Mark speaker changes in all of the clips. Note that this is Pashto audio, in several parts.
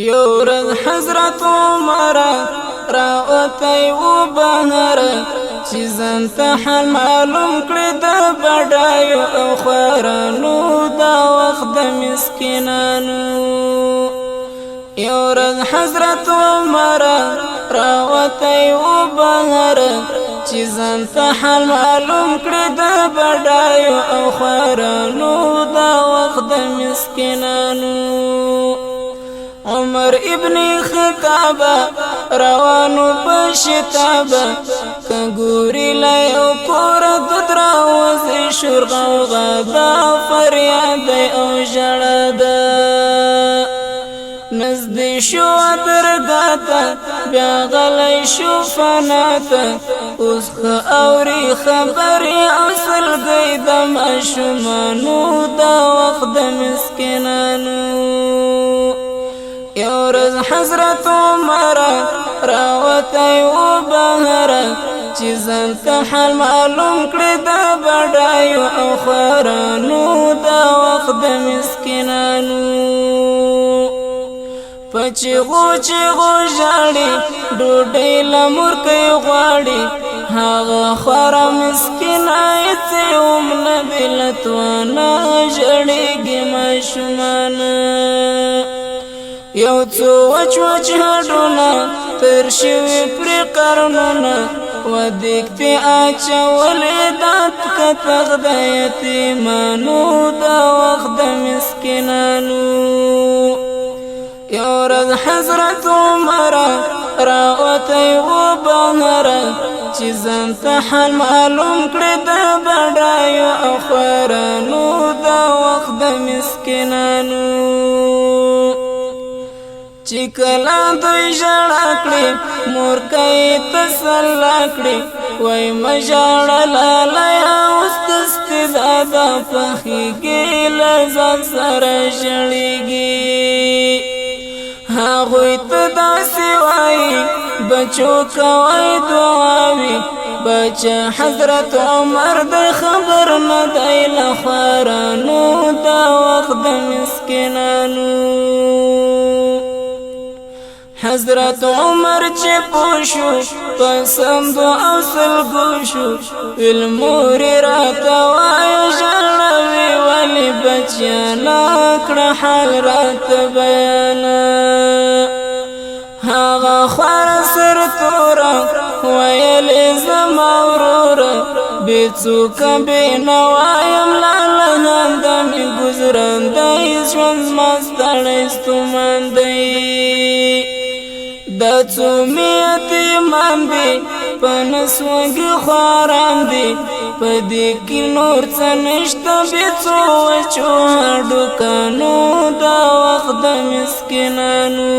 Speaker 1: یورز حضرت عمر راوتی و بهر چیزن ته حال معلوم کړی د بډایو او خوارانو دا وخت د مسکینانو. یورز حضرت عمر راوتی و بهر چیزن ته حال معلوم کړی د بډایو او خوارانو دا وخت د مسکینانو. عمر ابن خطاب روانو بشتاب کنګوري لایو کور د دروازې شورغو غدا فریاد او ژړدا نزدې شو درګاته بیا غلی شو فناته اوس اوري خبرې اصل گئی د ماشومانو دا وخت د مسکینانو. یورز حضرت عمر راوتی و بهر چیزن ته حال معلوم کړی د بډایو او خوارانو دا وخت د مسکینانو. په چیغو چیغو ژاړي ډوډۍ له مورکۍ غواړي هغه خواره مسکینه هېڅ هم نه دي له توانه ژړېږي ماشومانه. یو څو وچ وچ هډونه تر شوي پرې قرنونه ودېږدې اچولې دات کتغ د یتیمانو دا وخت د مسکینانو. یورز حضرت عمر راوتی و بهر چیزن ته حال معلوم کړی د بډایو او خوارانو دا وخت د مسکینانو. چې کله دوی ژړا کړي مورکۍ تسلا کړي وای مه ژاړه لالیه اوس استداده پخېږي له ځان سره ژړېږي. هغوی ته داسې وایي بچو کوئ دعاوي بچه حضرت عمر د خبر نه دی له خوارانو دا وخت د مسکینانو. حضرت عمر چې پوشو پسندو او سلګوشو ویل مورې راته وایه ژړوي ولې بچیانه کړه حال راته بیانه. هغه خواره سرتوره ویلې زما وروره بې څوکه بې نه وایم لاله هنده مې ګزرندی ژوند زما ستړی ستومان دی. دا څو مې یتیمان دي په نسوګي خواران دي په دې کې نور څه نشته بې څو وچو هډوکانو دا وخت د مسکینانو.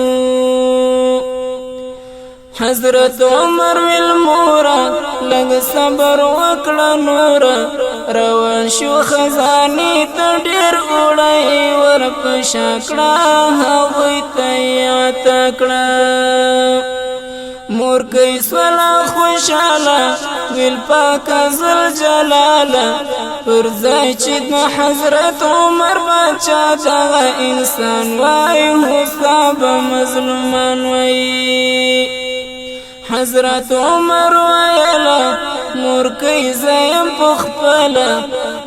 Speaker 1: حضرت عمر ویل موره لږ صبر وکړه نوره روان شو خزانې ته ډېر اوړی ورپشا کړه هغوی ته یې عطا کړه. مورکۍ سوله خوشحاله ویل پاکه ذوالجلاله پر ځای چې د حضرت عمر باچا دغه انسان وای هوسا به مظلومان وایي. حضرت عمر ویله مورکۍ زه یم پخپله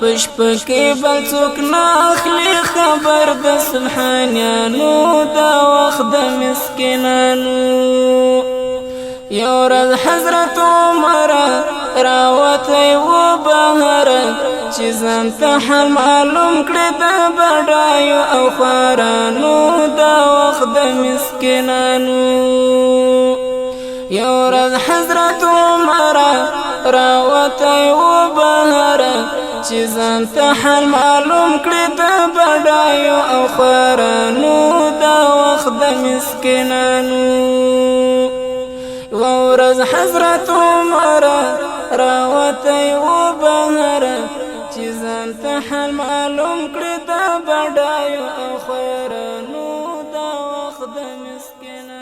Speaker 1: په شپه کې بل څوک نه اخلي خبر د سبحانیانو دا وخت د مسکینانو. یورز حضرت عمر راوتی و بهر چې ځان ته حال معلوم کړی د بډایو او خوارانو دا وخت د مسکینانو. یورز حضرت عمر راوتی و بهر چې ځان ته حال معلوم کړی د بډایو او خوارانو دا وخت د مسکینانو. ورځ حضرت عمر راوتی و بهر چې ځان ته حال معلوم کړی د بډایو او خوارانو دا وخت د مسکینانو.